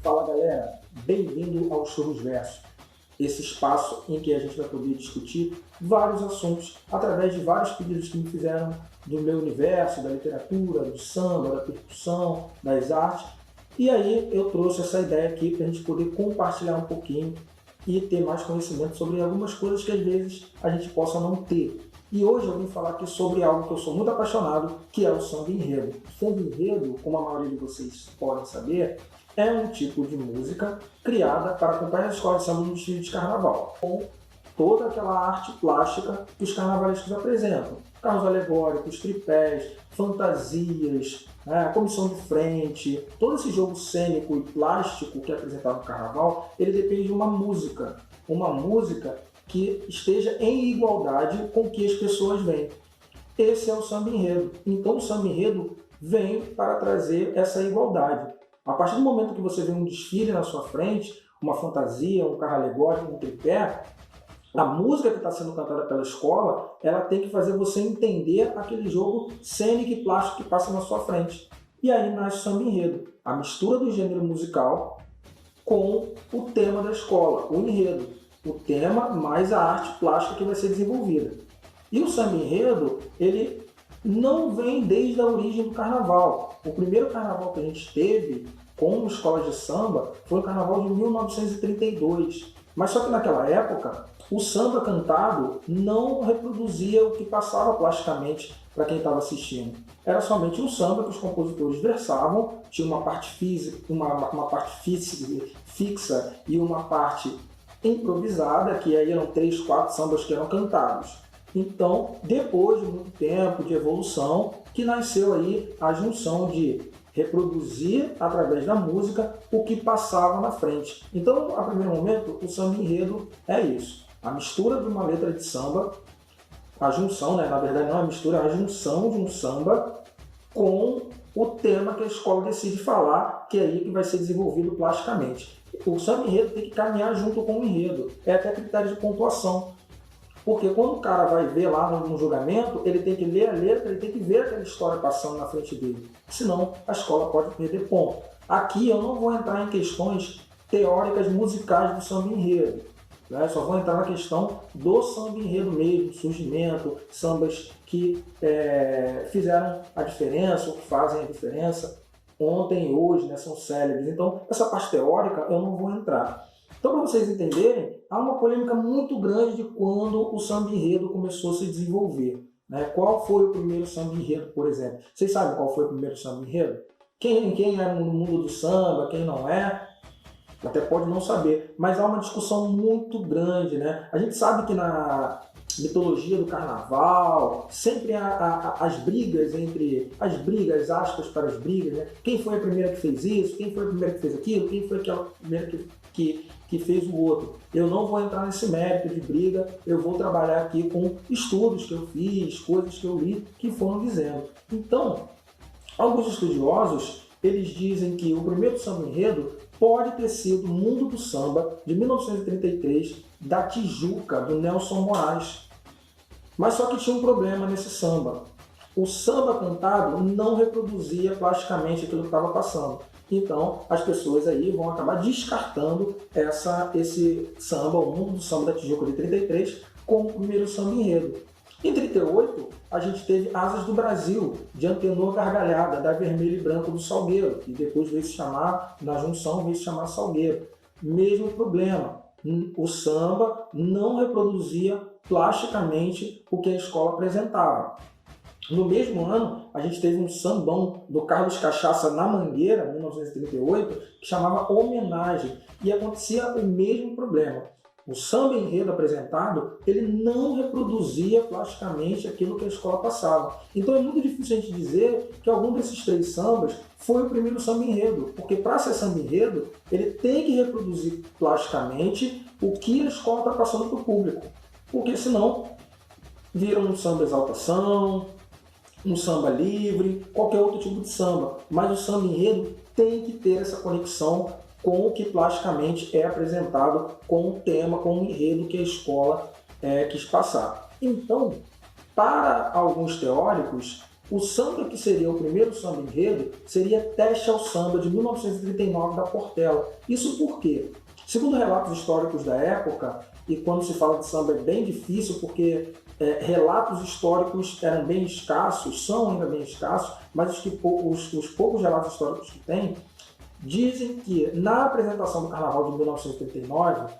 Fala galera, bem-vindo ao Show dos Versos, esse espaço em que a gente vai poder discutir vários assuntos através de vários pedidos que me fizeram do meu universo, da literatura, do samba, da percussão, das artes. E aí eu trouxe essa ideia aqui para a gente poder compartilhar um pouquinho e ter mais conhecimento sobre algumas coisas que às vezes a gente possa não ter. E hoje eu vim falar aqui sobre algo que eu sou muito apaixonado, que é o samba enredo. O samba enredo, como a maioria de vocês podem saber, é um tipo de música criada para acompanhar as escolas de samba no desfile de carnaval, com toda aquela arte plástica que os carnavalescos apresentam. Carros alegóricos, tripés, fantasias, a comissão de frente, todo esse jogo cênico e plástico que é apresentado no carnaval, ele depende de uma música que esteja em igualdade com o que as pessoas veem. Esse é o samba enredo. Então o samba enredo vem para trazer essa igualdade. A partir do momento que você vê um desfile na sua frente, uma fantasia, um carro alegórico, um tripé, a música que está sendo cantada pela escola, ela tem que fazer você entender aquele jogo cênico e plástico que passa na sua frente. E aí nasce o samba enredo, a mistura do gênero musical com o tema da escola, o enredo. O tema mais a arte plástica que vai ser desenvolvida. E o samba enredo, ele não vem desde a origem do carnaval. O primeiro carnaval que a gente teve como escola de samba foi o carnaval de 1932. Mas só que naquela época, o samba cantado não reproduzia o que passava plasticamente para quem estava assistindo. Era somente um samba que os compositores versavam, tinha uma parte física, uma parte fixa e uma parte improvisada, que aí eram 3, 4 sambas que eram cantados. Então, depois de muito tempo de evolução, que nasceu aí a junção de reproduzir através da música o que passava na frente. Então, a primeiro momento, o samba enredo é isso. A mistura de uma letra de samba, a junção, na verdade não é a mistura, é a junção de um samba com o tema que a escola decide falar, que é aí que vai ser desenvolvido plasticamente. O samba enredo tem que caminhar junto com o enredo. É até critério de pontuação. Porque quando o cara vai ver lá no julgamento, ele tem que ler a letra, ele tem que ver aquela história passando na frente dele. Senão, a escola pode perder ponto. Aqui eu não vou entrar em questões teóricas musicais do samba enredo. Né? Só vou entrar na questão do samba enredo mesmo, surgimento, sambas que fizeram a diferença, ou que fazem a diferença. Ontem e hoje, né, são célebres. Então, essa parte teórica eu não vou entrar. Então, para vocês entenderem, há uma polêmica muito grande de quando o samba enredo começou a se desenvolver. Né? Qual foi o primeiro samba enredo, por exemplo? Vocês sabem qual foi o primeiro samba enredo? Quem é no mundo do samba, quem não é, até pode não saber. Mas há uma discussão muito grande. Né? A gente sabe que na mitologia do carnaval, sempre há as brigas entre as brigas, aspas para as brigas, né? Quem foi a primeira que fez isso, quem foi a primeira que fez aquilo, quem foi aquela primeira que fez o outro. Eu não vou entrar nesse mérito de briga, eu vou trabalhar aqui com estudos que eu fiz, coisas que eu li, que foram dizendo. Então, alguns estudiosos, eles dizem que o primeiro samba enredo pode ter sido o Mundo do Samba, de 1933, da Tijuca, do Nelson Moraes. Mas só que tinha um problema nesse samba. O samba cantado não reproduzia plasticamente aquilo que estava passando. Então, as pessoas aí vão acabar descartando esse samba, o Mundo do Samba da Tijuca de 33, como o primeiro samba enredo. Em 38, a gente teve Asas do Brasil, de Antenor Gargalhada, da Vermelho e Branco do Salgueiro, que depois veio se chamar, na junção, veio se chamar Salgueiro. Mesmo problema, o samba não reproduzia plasticamente o que a escola apresentava. No mesmo ano, a gente teve um sambão do Carlos Cachaça na Mangueira, 1938, que chamava Homenagem, e acontecia o mesmo problema. O samba enredo apresentado, ele não reproduzia plasticamente aquilo que a escola passava. Então é muito difícil a gente dizer que algum desses 3 sambas foi o primeiro samba enredo, porque para ser samba enredo, ele tem que reproduzir plasticamente o que a escola está passando para o público. Porque senão vira um samba exaltação, um samba livre, qualquer outro tipo de samba. Mas o samba enredo tem que ter essa conexão com o que plasticamente é apresentado, com o tema, com o enredo que a escola quis passar. Então, para alguns teóricos, o samba que seria o primeiro samba enredo seria Teste ao Samba, de 1939, da Portela. Isso por quê? Segundo relatos históricos da época, e quando se fala de samba é bem difícil porque relatos históricos eram bem escassos, são ainda bem escassos, mas os poucos relatos históricos que tem dizem que na apresentação do Carnaval de 1939,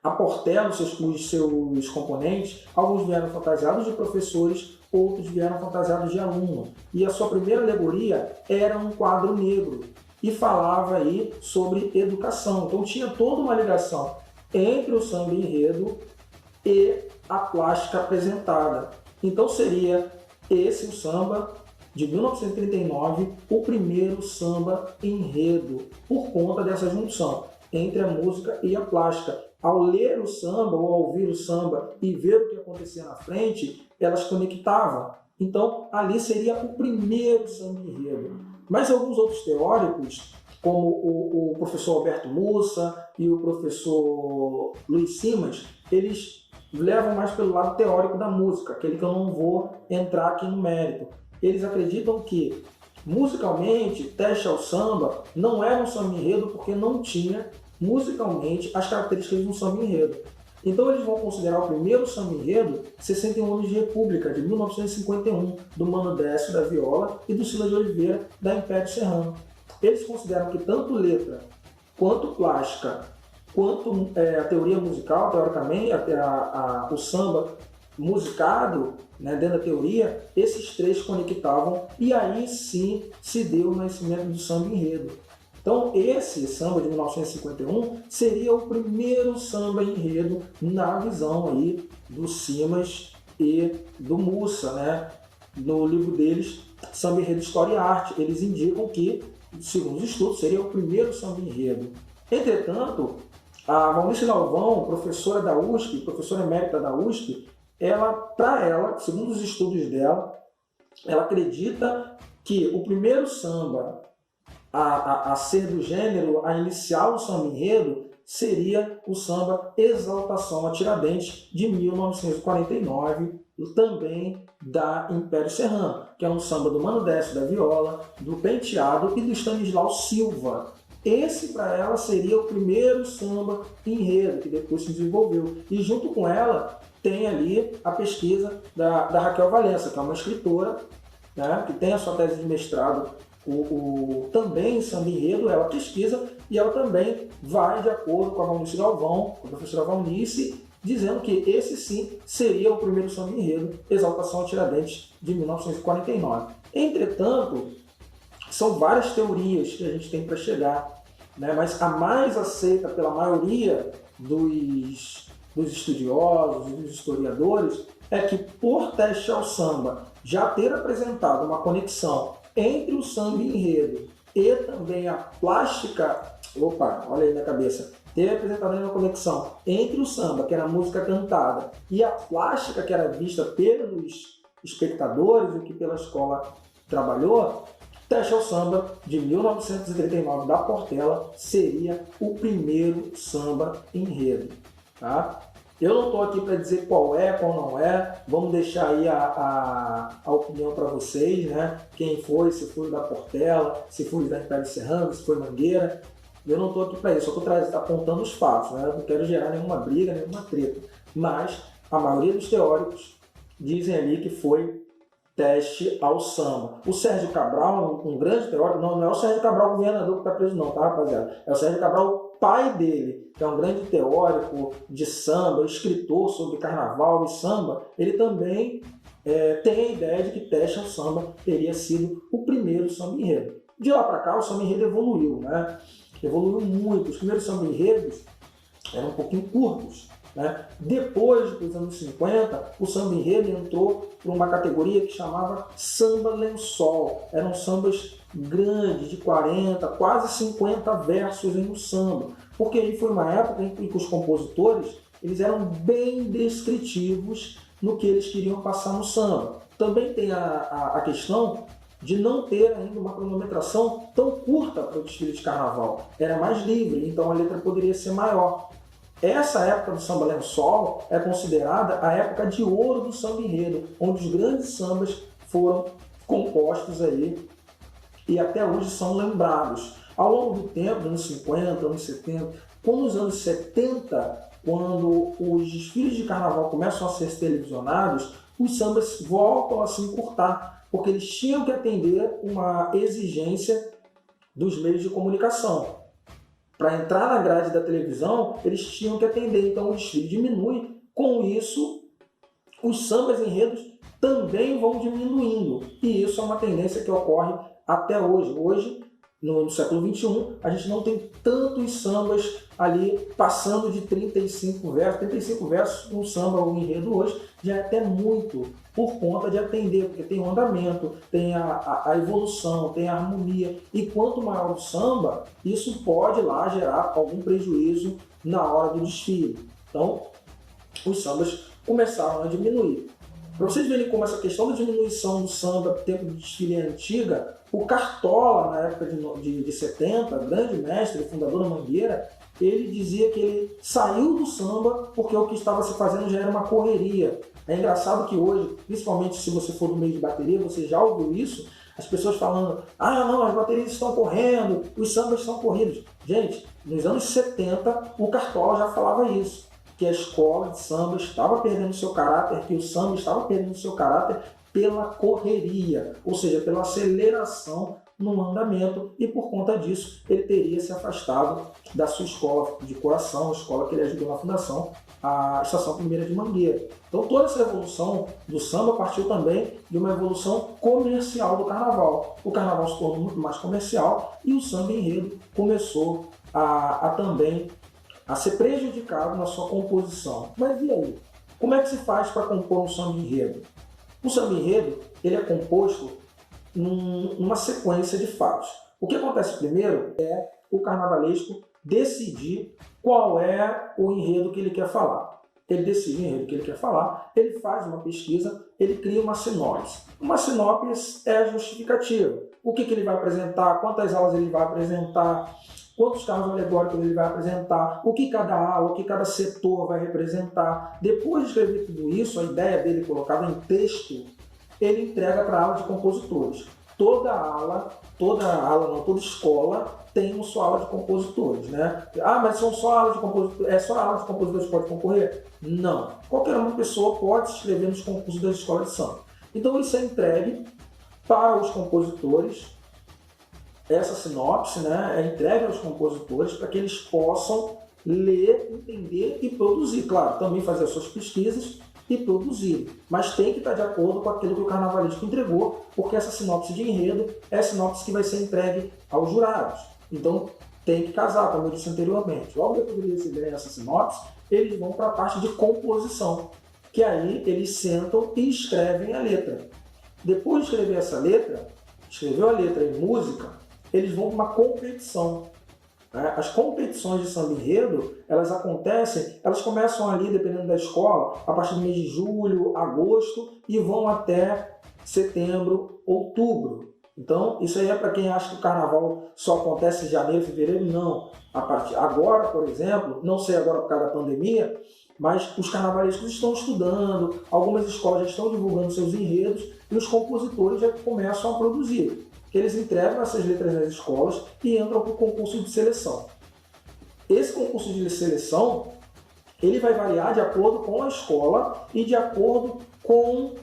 a Portela, os seus componentes, alguns vieram fantasiados de professores, outros vieram fantasiados de aluno. E a sua primeira alegoria era um quadro negro e falava aí sobre educação. Então tinha toda uma ligação entre o samba enredo e a plástica apresentada. Então seria esse o samba de 1939, o primeiro samba enredo, por conta dessa junção entre a música e a plástica. Ao ler o samba ou ao ouvir o samba e ver o que acontecia na frente, elas conectavam. Então, ali seria o primeiro samba enredo. Mas alguns outros teóricos, como o professor Alberto Mussa e o professor Luiz Simas, eles levam mais pelo lado teórico da música, aquele que eu não vou entrar aqui no mérito. Eles acreditam que, musicalmente, Teste ao Samba não era um samba enredo porque não tinha musicalmente as características de um samba enredo. Então eles vão considerar o primeiro samba enredo 61 anos de República, de 1951, do Mano Décio da viola e do Silas de Oliveira da Império Serrano. Eles consideram que tanto letra, quanto plástica, quanto a teoria musical, teoricamente, o samba musicado, né, dentro da teoria, esses três conectavam e aí sim se deu o nascimento do samba enredo. Então, esse samba de 1951 seria o primeiro samba enredo na visão aí do Simas e do Mussa, né? No livro deles, Samba Enredo, História e Arte, eles indicam que, segundo os estudos, seria o primeiro samba enredo. Entretanto, a Valnice Galvão, professora da USP, professora emérita da USP, para ela, segundo os estudos dela, ela acredita que o primeiro samba a ser do gênero, a iniciar o samba enredo, seria o samba Exaltação a Tiradentes, de 1949, também da Império Serrano, que é um samba do Mano Décio da viola, do Penteado e do Stanislau Silva. Esse, para ela, seria o primeiro samba enredo, que depois se desenvolveu. E junto com ela, tem ali a pesquisa da Raquel Valença, que é uma escritora, né, que tem a sua tese de mestrado também em samba enredo. Ela pesquisa e ela também vai de acordo com a Valnice Galvão, com a professora Valnice, dizendo que esse sim seria o primeiro samba enredo, Exaltação a Tiradentes, de 1949. Entretanto, são várias teorias que a gente tem para chegar, né? Mas a mais aceita pela maioria dos estudiosos e dos historiadores é que, por Teste ao Samba já ter apresentado uma conexão entre o samba enredo e também a plástica, olha aí na cabeça, ter apresentado uma conexão entre o samba, que era a música cantada, e a plástica, que era vista pelos espectadores, o que pela escola trabalhou, Teste ao Samba, de 1939, da Portela, seria o primeiro samba enredo. Tá? Eu não estou aqui para dizer qual é, qual não é, vamos deixar aí a opinião para vocês, né? Quem foi, se foi da Portela, se foi da Império Serrano, se foi Mangueira. Eu não estou aqui para isso, só estou apontando os fatos, né? Eu não quero gerar nenhuma briga, nenhuma treta. Mas a maioria dos teóricos dizem ali que foi Teste ao Samba. O Sérgio Cabral, um grande teórico, não é o Sérgio Cabral governador que está preso não, tá, rapaziada? É o Sérgio Cabral, pai dele, que é um grande teórico de samba, escritor sobre carnaval e samba. Ele também tem a ideia de que Teste ao Samba teria sido o primeiro samba enredo. De lá para cá, o samba enredo evoluiu, né? Evoluiu muito. Os primeiros samba enredos eram um pouquinho curtos, né? Depois dos anos 50, o samba enredo entrou para uma categoria que chamava samba lençol. Eram sambas grandes, de 40, quase 50 versos em um samba, porque aí foi uma época em que os compositores eles eram bem descritivos no que eles queriam passar no samba. Também tem a questão de não ter ainda uma cronometração tão curta para o desfile de carnaval. Era mais livre, então a letra poderia ser maior. Essa época do samba lençol é considerada a época de ouro do samba enredo, onde os grandes sambas foram compostos aí e até hoje são lembrados. Ao longo do tempo, anos 50, anos 70, quando nos anos 70, quando os desfiles de carnaval começam a ser televisionados, os sambas voltam a se encurtar, porque eles tinham que atender uma exigência dos meios de comunicação. Para entrar na grade da televisão, eles tinham que atender, então o desfile diminui. Com isso, os sambas enredos também vão diminuindo. E isso é uma tendência que ocorre até hoje. Hoje, no século XXI, a gente não tem tantos sambas ali passando de 35 versos. 35 versos no samba ou enredo hoje já é até muito, por conta de atender, porque tem o andamento, tem a evolução, tem a harmonia. E quanto maior o samba, isso pode lá gerar algum prejuízo na hora do desfile. Então, os sambas começaram a diminuir. Para vocês verem como essa questão da diminuição do samba no tempo do desfile é antiga, o Cartola, na época de 70, grande mestre, fundador da Mangueira, ele dizia que ele saiu do samba porque o que estava se fazendo já era uma correria. É engraçado que hoje, principalmente se você for do meio de bateria, você já ouviu isso, as pessoas falando, não, as baterias estão correndo, os sambas estão corridos. Gente, nos anos 70, o Cartola já falava isso, que a escola de samba estava perdendo seu caráter, que o samba estava perdendo seu caráter pela correria, ou seja, pela aceleração no andamento, e por conta disso ele teria se afastado da sua escola de coração, a escola que ele ajudou na fundação, a Estação Primeira de Mangueira. Então toda essa evolução do samba partiu também de uma evolução comercial do carnaval. O carnaval se tornou muito mais comercial e o samba enredo começou também a ser prejudicado na sua composição. Mas e aí? Como é que se faz para compor um samba enredo? O samba enredo ele é composto numa sequência de fatos. O que acontece primeiro é o carnavalesco decidir qual é o enredo que ele quer falar. Ele decide o enredo que ele quer falar, ele faz uma pesquisa, ele cria uma sinopse. Uma sinopse é a justificativa. O que ele vai apresentar, quantas aulas ele vai apresentar, quantos carros alegóricos ele vai apresentar, o que cada ala, o que cada setor vai representar. Depois de escrever tudo isso, a ideia dele colocada em texto, ele entrega para a ala de compositores. Toda escola tem uma sua ala de compositores, né? Mas são só alas de compositores, só a ala de compositores que pode concorrer? Não. Qualquer uma pessoa pode se inscrever nos concursos da escola de samba. Então isso é entregue para os compositores. Essa sinopse, né, é entregue aos compositores para que eles possam ler, entender e produzir. Claro, também fazer as suas pesquisas e produzir, mas tem que estar de acordo com aquilo que o carnavalesco entregou, porque essa sinopse de enredo é a sinopse que vai ser entregue aos jurados. Então tem que casar, como eu disse anteriormente. Logo depois de receberem essa sinopse, eles vão para a parte de composição, que aí eles sentam e escrevem a letra. Depois de escrever essa letra, escreveu a letra em música, eles vão para uma competição. As competições de samba enredo, elas começam ali, dependendo da escola, a partir do mês de julho, agosto e vão até setembro, outubro. Então, isso aí é para quem acha que o carnaval só acontece em janeiro, fevereiro, não. Agora, por exemplo, não sei agora por causa da pandemia, mas os carnavalescos estão estudando, algumas escolas já estão divulgando seus enredos e os compositores já começam a produzir. Eles entregam essas letras nas escolas e entram para o concurso de seleção. Esse concurso de seleção ele vai variar de acordo com a escola e de acordo com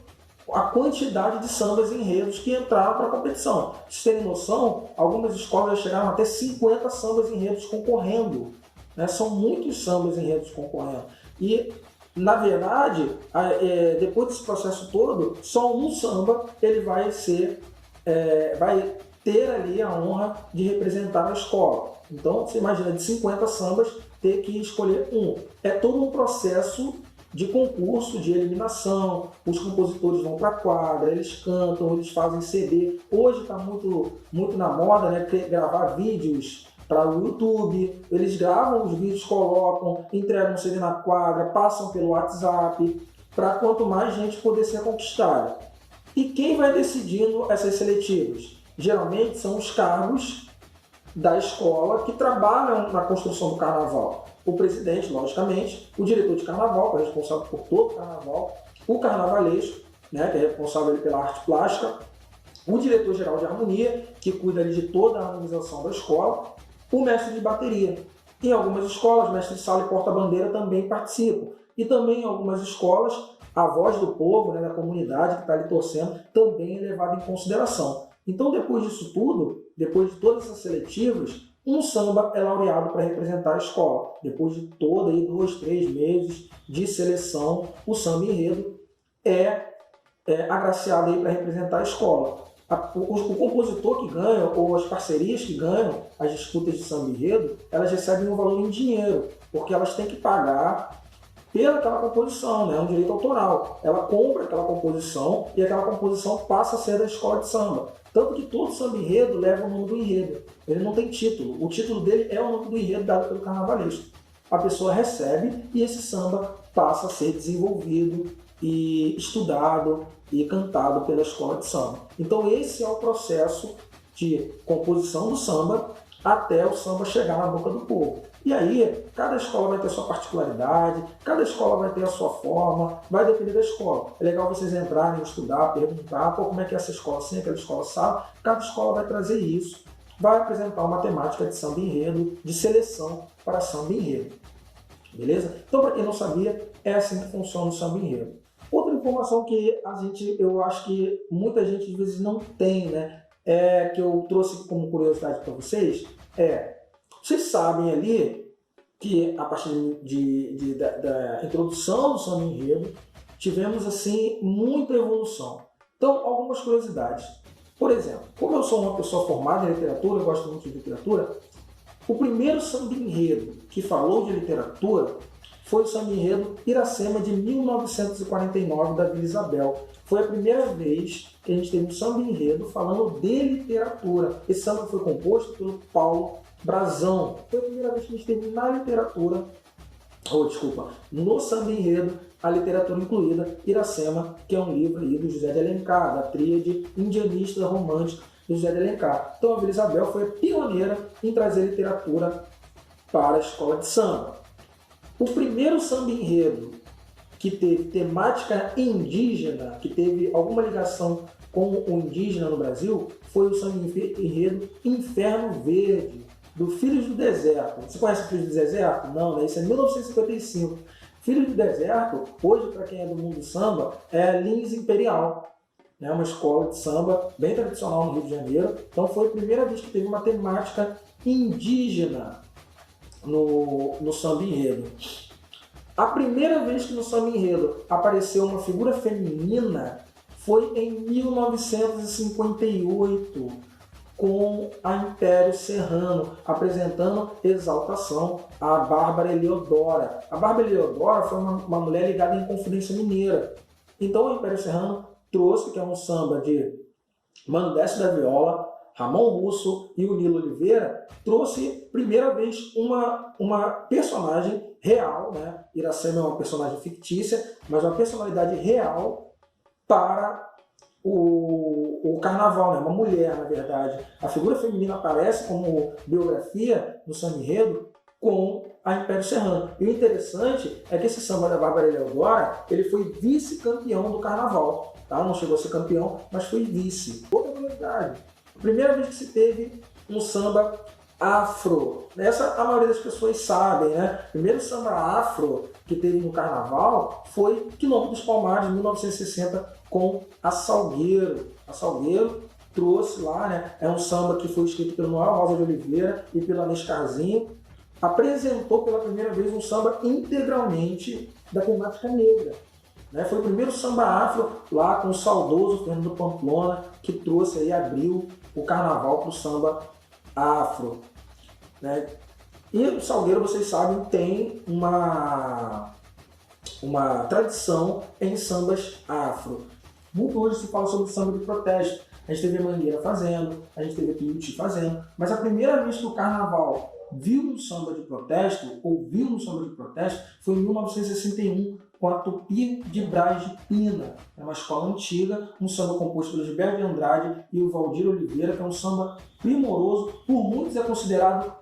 a quantidade de sambas e enredos que entraram para a competição. Pra vocês terem noção, algumas escolas já chegaram até 50 sambas e enredos concorrendo. São muitos sambas e enredos concorrendo. E, na verdade, depois desse processo todo, só um samba ele vai ter ali a honra de representar a escola. Então, você imagina, de 50 sambas, ter que escolher um. É todo um processo de concurso, de eliminação. Os compositores vão para a quadra, eles cantam, eles fazem CD. Hoje está muito na moda, né, gravar vídeos para o YouTube. Eles gravam os vídeos, colocam, entregam o CD na quadra, passam pelo WhatsApp, para quanto mais gente poder ser conquistada. E quem vai decidindo essas seletivas? Geralmente são os cargos da escola que trabalham na construção do carnaval. O presidente, logicamente, o diretor de carnaval, que é responsável por todo o carnaval, o carnavalesco né, que é responsável ali pela arte plástica, o diretor-geral de harmonia, que cuida ali de toda a harmonização da escola, o mestre de bateria. Em algumas escolas, mestre de sala e porta-bandeira também participam. E também em algumas escolas, a voz do povo, né, da comunidade que está ali torcendo, também é levada em consideração. Então, depois disso tudo, depois de todas essas seletivas, um samba é laureado para representar a escola. Depois de todo aí 2, 3 meses de seleção, o samba enredo é agraciado para representar a escola. O compositor que ganha, ou as parcerias que ganham as disputas de samba enredo, elas recebem um valor em dinheiro, porque elas têm que pagar pelaquela composição, né? É um direito autoral. Ela compra aquela composição e aquela composição passa a ser da escola de samba. Tanto que todo samba enredo leva o nome do enredo. Ele não tem título. O título dele é o nome do enredo dado pelo carnavalesco. A pessoa recebe e esse samba passa a ser desenvolvido e estudado e cantado pela escola de samba. Então esse é o processo de composição do samba até o samba chegar na boca do povo. E aí, cada escola vai ter sua particularidade, cada escola vai ter a sua forma, vai depender da escola. É legal vocês entrarem, estudar, perguntar, como é que é essa escola assim, aquela escola sabe. Cada escola vai trazer isso, vai apresentar uma temática de samba enredo, de seleção para samba enredo. Beleza? Então, para quem não sabia, é assim que funciona o samba enredo. Outra informação que eu acho que muita gente às vezes não tem, né? Que eu trouxe como curiosidade para vocês, vocês sabem ali que a partir da introdução do samba enredo, tivemos assim muita evolução. Então, algumas curiosidades. Por exemplo, como eu sou uma pessoa formada em literatura, eu gosto muito de literatura, o primeiro samba enredo que falou de literatura foi o samba enredo Iracema, de 1949, da Vila Isabel. Foi a primeira vez que a gente teve um samba enredo falando de literatura. Esse samba foi composto pelo Paulo Brazão. Foi a primeira vez que a gente teve na literatura, no samba enredo, a literatura incluída, Iracema, que é um livro aí do José de Alencar, da tríade indianista romântica do José de Alencar. Então a Vila Isabel foi a pioneira em trazer literatura para a escola de samba. O primeiro samba enredo que teve temática indígena, que teve alguma ligação com o indígena no Brasil, foi o samba enredo Inferno Verde, do Filhos do Deserto. Você conhece o Filhos do Deserto? Não, né? Isso é 1955. Filhos do Deserto, hoje, para quem é do mundo do samba, é a Lins Imperial, né? Uma escola de samba bem tradicional no Rio de Janeiro. Então foi a primeira vez que teve uma temática indígena no samba enredo. A primeira vez que no samba enredo apareceu uma figura feminina foi em 1958, com a Império Serrano, apresentando Exaltação a Bárbara Eleodora. A Bárbara Eleodora foi uma mulher ligada à Inconfidência Mineira. Então o Império Serrano trouxe, que é um samba de Mano Décio da Viola, Ramon Russo e o Nilo Oliveira, trouxe primeira vez uma personagem real, né? Iracema é uma personagem fictícia, mas uma personalidade real para o carnaval, né? Uma mulher, na verdade. A figura feminina aparece como biografia no samba enredo com a Império Serrano. E o interessante é que esse samba da Bárbara Eleodora, ele foi vice-campeão do carnaval. Tá? Não chegou a ser campeão, mas foi vice. Outra curiosidade. Primeira vez que se teve um samba afro. Essa a maioria das pessoas sabem, né? O primeiro samba afro que teve no carnaval foi Quilombo dos Palmares, de 1960, com a Salgueiro. A Salgueiro trouxe lá, né? É um samba que foi escrito pelo Noel Rosa de Oliveira e pelo Anescarzinho. Apresentou pela primeira vez um samba integralmente da temática negra. Né? Foi o primeiro samba afro lá com o saudoso Fernando Pamplona, que trouxe aí, abriu o carnaval para o samba afro. Né? E o Salgueiro, vocês sabem, tem uma tradição em sambas afro. Muito hoje se fala sobre samba de protesto. A gente teve a Mangueira fazendo, a gente teve a Piuti fazendo, mas a primeira vez que o carnaval viu um samba de protesto, ouviu um samba de protesto, foi em 1961, com a Tupi de Brás de Pina. É uma escola antiga, um samba composto pelo Gilberto de Andrade e o Valdir Oliveira, que é um samba primoroso, por muitos é considerado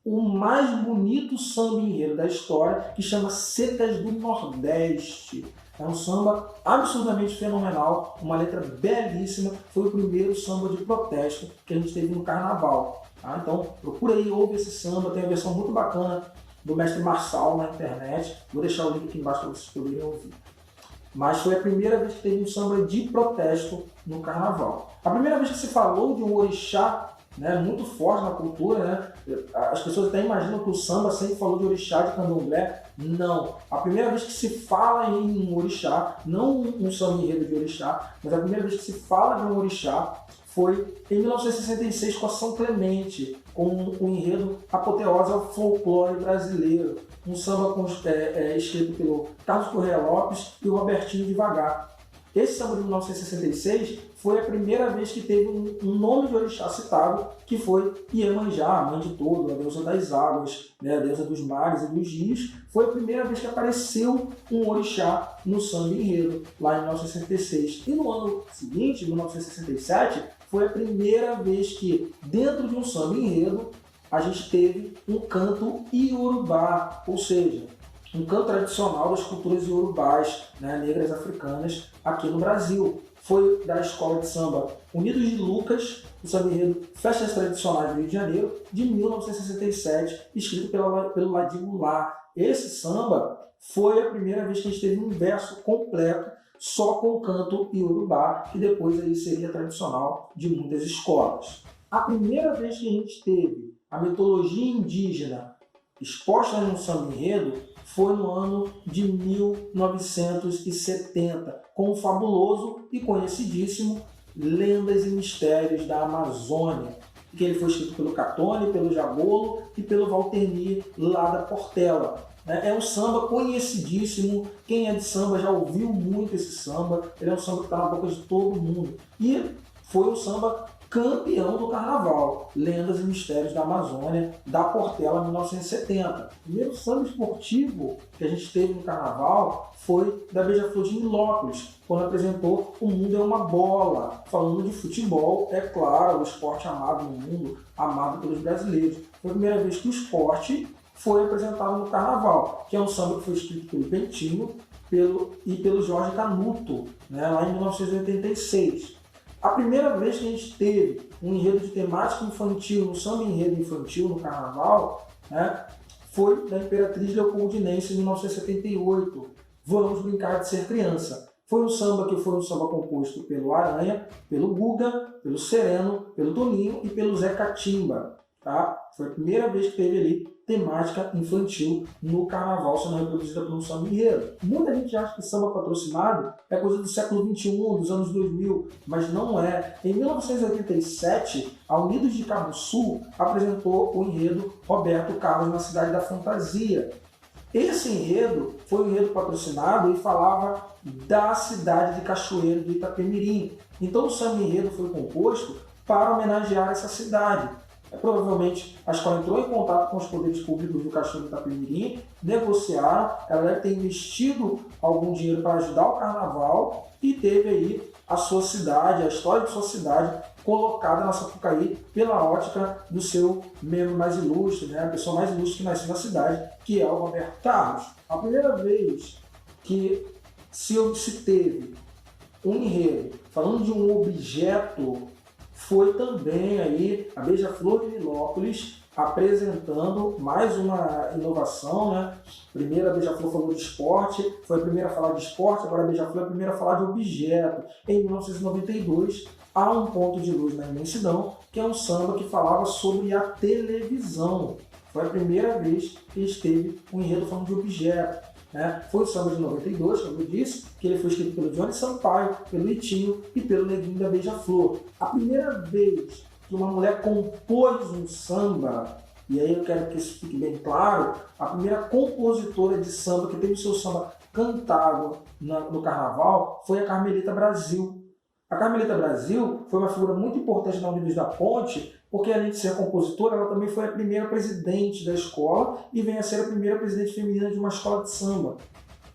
o mais bonito samba enredo da história, que chama Secas do Nordeste. É um samba absurdamente fenomenal, uma letra belíssima, foi o primeiro samba de protesto que a gente teve no carnaval. Tá? Então procura aí, ouve esse samba, tem uma versão muito bacana do mestre Marçal na internet, vou deixar o link aqui embaixo para vocês poderem ouvir. Mas foi a primeira vez que teve um samba de protesto no carnaval. A primeira vez que se falou de um orixá, né, muito forte na cultura, né? As pessoas até imaginam que o samba sempre falou de orixá, de candomblé. Não. A primeira vez que se fala em um orixá, não um samba enredo de orixá, mas a primeira vez que se fala de um orixá foi em 1966 com a São Clemente, com o enredo Apoteose ao Folclore Brasileiro, um samba escrito pelo Carlos Correia Lopes e o Robertinho Devagar. Esse samba de 1966 foi a primeira vez que teve um nome de orixá citado, que foi Iemanjá, a mãe de todo, a deusa das águas, né, a deusa dos mares e dos rios. Foi a primeira vez que apareceu um orixá no samba enredo, lá em 1966. E no ano seguinte, 1967, foi a primeira vez que, dentro de um samba enredo, a gente teve um canto iorubá, ou seja, um canto tradicional das culturas iorubás, né, negras africanas, aqui no Brasil. Foi da escola de samba Unidos de Lucas, o samba enredo Festas Tradicionais do Rio de Janeiro, de 1967, escrito pelo Ladigo Lá. Esse samba foi a primeira vez que a gente teve um verso completo só com o canto iorubá, que depois aí seria tradicional de muitas escolas. A primeira vez que a gente teve a mitologia indígena exposta no samba enredo foi no ano de 1970, com o fabuloso e conhecidíssimo Lendas e Mistérios da Amazônia, que ele foi escrito pelo Catone, pelo Jabolo e pelo Valterni lá da Portela. É um samba conhecidíssimo, quem é de samba já ouviu muito esse samba, ele é um samba que está na boca de todo mundo. E foi um samba campeão do carnaval, Lendas e Mistérios da Amazônia, da Portela, 1970. O primeiro samba esportivo que a gente teve no carnaval foi da Beija-Flor de Nilópolis, quando apresentou O Mundo é uma Bola, falando de futebol, é claro, o esporte amado no mundo, amado pelos brasileiros. Foi a primeira vez que o esporte foi apresentado no carnaval, que é um samba que foi escrito pelo Bentinho e pelo Jorge Canuto, né, lá em 1986. A primeira vez que a gente teve um enredo de temática infantil, um samba enredo infantil no carnaval, né, foi da Imperatriz Leopoldinense em 1978, Vamos Brincar de Ser Criança. Foi um samba composto pelo Aranha, pelo Guga, pelo Sereno, pelo Toninho e pelo Zé Catimba. Tá? Foi a primeira vez que teve ali temática infantil no carnaval sendo reproduzida por um samba enredo. Muita gente acha que samba patrocinado é coisa do século XXI, dos anos 2000, mas não é. Em 1987, a Unidos de Cabo Sul apresentou o enredo Roberto Carlos na Cidade da Fantasia. Esse enredo foi um enredo patrocinado e falava da cidade de Cachoeiro do Itapemirim. Então o samba enredo foi composto para homenagear essa cidade. Provavelmente a escola entrou em contato com os poderes públicos do Cachoeiro do Itapemirim, negociaram, ela deve ter investido algum dinheiro para ajudar o carnaval e teve aí a sua cidade, a história de sua cidade colocada na Sapucaí pela ótica do seu membro mais ilustre, né? A pessoa mais ilustre que nasceu na cidade, que é o Roberto Carlos. A primeira vez que se teve um enredo falando de um objeto foi também aí a Beija-Flor de Nilópolis apresentando mais uma inovação, né? Primeiro a Beija-Flor falou de esporte, foi a primeira a falar de esporte, agora a Beija-Flor é a primeira a falar de objeto. Em 1992, Há um Ponto de Luz na Imensidão, que é um samba que falava sobre a televisão. Foi a primeira vez que esteve um enredo falando de objeto. Né? Foi o samba de 92, como eu disse, que ele foi escrito pelo Johnny Sampaio, pelo Itinho e pelo Neguinho da Beija-Flor. A primeira vez que uma mulher compôs um samba, e aí eu quero que isso fique bem claro, a primeira compositora de samba que teve o seu samba cantado no carnaval foi a Carmelita Brasil. A Carmelita Brasil foi uma figura muito importante na Unidos da Ponte, porque além de ser compositora, ela também foi a primeira presidente da escola e vem a ser a primeira presidente feminina de uma escola de samba.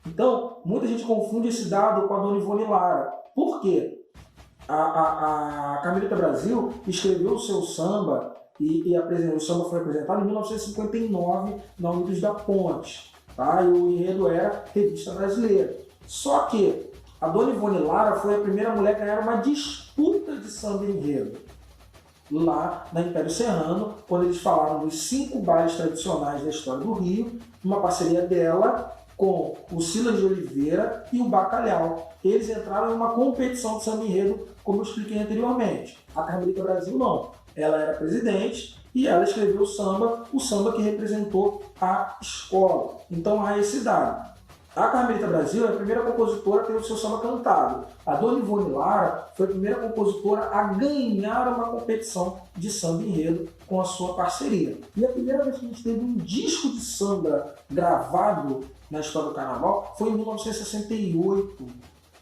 Então, muita gente confunde esse dado com a Dona Ivone Lara. Por quê? A Carmelita Brasil escreveu o seu samba e o samba foi apresentado em 1959 na Unidos da Ponte. Tá? E o enredo era Revista Brasileira. Só que a Dona Ivone Lara foi a primeira mulher a ganhar uma disputa de samba enredo lá na Império Serrano, quando eles falaram dos 5 bailes tradicionais da história do Rio, uma parceria dela com o Silas de Oliveira e o Bacalhau. Eles entraram em uma competição de samba enredo, como eu expliquei anteriormente. A Carmelita Brasil não. Ela era presidente e ela escreveu o samba que representou a escola. Então há esse dado. A Carmelita Brasil é a primeira compositora a ter o seu samba cantado. A Dona Ivone Lara foi a primeira compositora a ganhar uma competição de samba enredo com a sua parceria. E a primeira vez que a gente teve um disco de samba gravado na história do carnaval foi em 1968.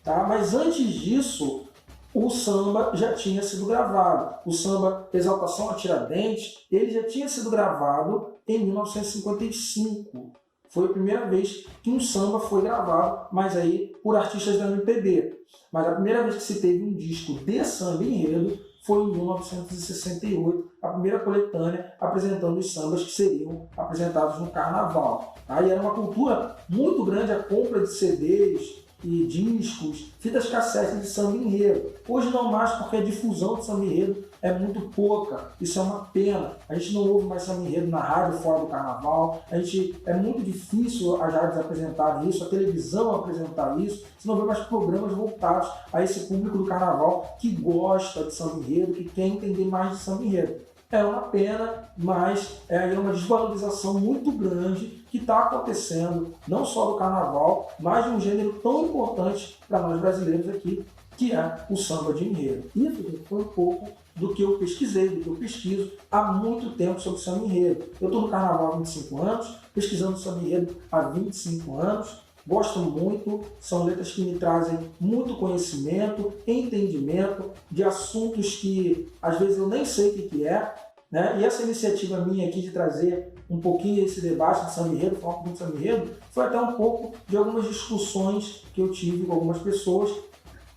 Tá? Mas antes disso, o samba já tinha sido gravado. O samba Exaltação a Tiradentes, ele já tinha sido gravado em 1955. Foi a primeira vez que um samba foi gravado, mas aí por artistas da MPB. Mas a primeira vez que se teve um disco de samba enredo foi em 1968, a primeira coletânea apresentando os sambas que seriam apresentados no carnaval. Aí era uma cultura muito grande a compra de CDs e discos, fitas cassete de samba enredo. Hoje não mais, porque a difusão de samba enredo é muito pouca. Isso é uma pena. A gente não ouve mais samba enredo na rádio fora do carnaval. É muito difícil as rádios apresentarem isso, a televisão apresentar isso. Você não vê mais programas voltados a esse público do carnaval que gosta de samba enredo, que quer entender mais de samba enredo. É uma pena, mas é uma desvalorização muito grande que está acontecendo, não só do carnaval, mas de um gênero tão importante para nós brasileiros aqui, que é o samba de enredo. Isso foi um pouco do que eu pesquisei, do que eu pesquiso há muito tempo sobre samba enredo. Eu estou no carnaval há 25 anos, pesquisando samba enredo há 25 anos, gosto muito, são letras que me trazem muito conhecimento, entendimento de assuntos que às vezes eu nem sei o que é, né? E essa iniciativa minha aqui de trazer um pouquinho esse debate de samba enredo, falar um pouquinho de samba enredo, foi até um pouco de algumas discussões que eu tive com algumas pessoas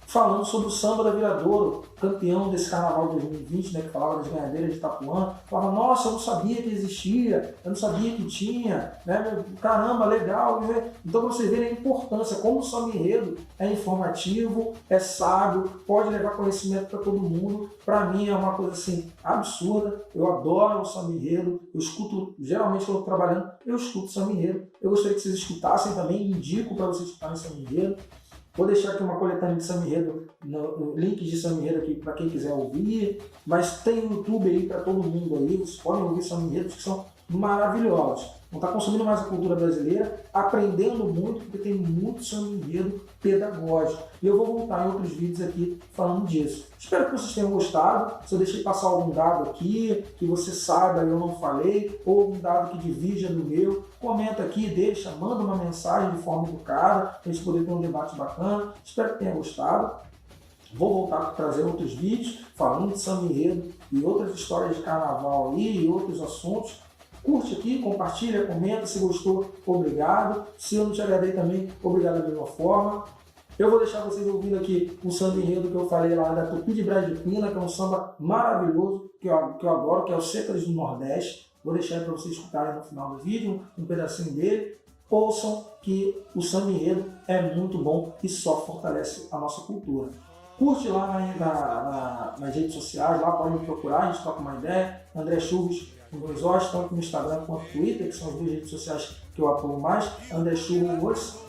falando sobre o samba da Viradouro, campeão desse carnaval de 2020, né, que falava das ganhadeiras de Itapuã. Falava, nossa, eu não sabia que existia, eu não sabia que tinha, né, caramba, legal. Então você vê a importância, como o samba enredo é informativo, é sábio, pode levar conhecimento para todo mundo. Para mim é uma coisa assim absurda, eu adoro o samba enredo, eu escuto, geralmente quando eu estou trabalhando, eu escuto samba enredo. Eu gostaria que vocês escutassem também, indico para vocês escutarem samba enredo. Vou deixar aqui uma coletânea de samba enredo, links de samba enredo aqui para quem quiser ouvir, mas tem o YouTube aí para todo mundo aí, vocês podem ouvir samba enredos que são maravilhosos. Vão estar consumindo mais a cultura brasileira, aprendendo muito, porque tem muito samba enredo pedagógico. E eu vou voltar em outros vídeos aqui falando disso. Espero que vocês tenham gostado. Se eu deixei passar algum dado aqui, que você saiba e eu não falei, ou algum dado que divide do meu, comenta aqui, deixa, manda uma mensagem de forma educada, para a gente poder ter um debate bacana. Espero que tenha gostado. Vou voltar a trazer outros vídeos falando de samba enredo e outras histórias de carnaval aí e outros assuntos. Curte aqui, compartilha, comenta, se gostou, obrigado. Se eu não te agradei também, obrigado da mesma forma. Eu vou deixar vocês ouvindo aqui o samba enredo que eu falei lá da Tupi de Brás de Pina, que é um samba maravilhoso, que eu adoro, que é o Secas do Nordeste. Vou deixar aí para vocês escutarem no final do vídeo, um pedacinho dele. Ouçam que o samba enredo é muito bom e só fortalece a nossa cultura. Curte lá nas redes sociais, lá pode me procurar, a gente troca uma ideia. André Churros, com 2 Os, tanto no Instagram quanto no Twitter, que são as 2 redes sociais que eu atuo mais. André Churros,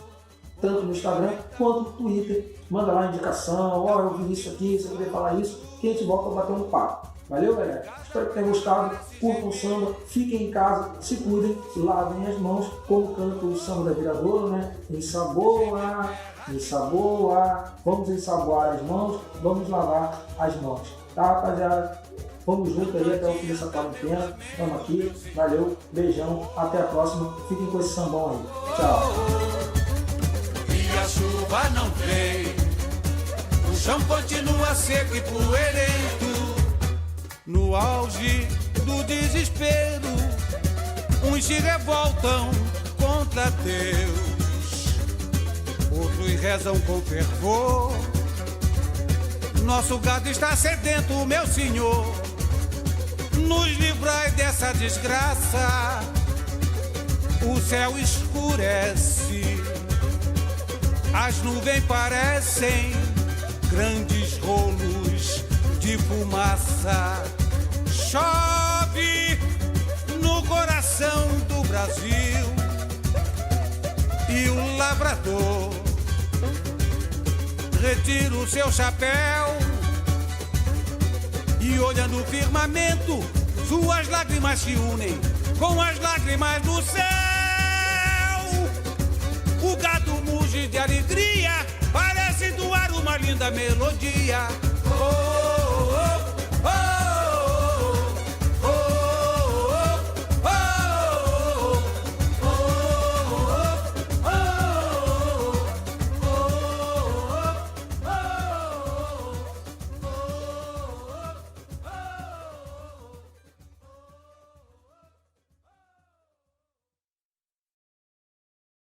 tanto no Instagram quanto no Twitter. Manda lá a indicação, eu vi isso aqui, você poder falar isso, que a gente volta a bater um papo. Valeu, galera? Espero que tenham gostado, curtam o samba, fiquem em casa, se cuidem, lavem as mãos, como canta o samba da Viradouro, né? Ensaboa, ensaboa, vamos ensaboar as mãos, vamos lavar as mãos. Tá, rapaziada? Vamos junto aí até o fim dessa quarentena. Estamos aqui, valeu, beijão, até a próxima. Fiquem com esse sambão aí. Tchau. E a chuva não vem, o chão continua seco e poeirento. No auge do desespero, uns se revoltam contra Deus, outros rezam com fervor. Nosso gado está sedento, meu senhor, nos livrai dessa desgraça. O céu escurece, As nuvens parecem grandes rolos de fumaça. Chove no coração do Brasil e o lavrador retira o seu chapéu e olhando o firmamento, suas lágrimas se unem com as lágrimas do céu. O gado muge de alegria, parece doar uma linda melodia.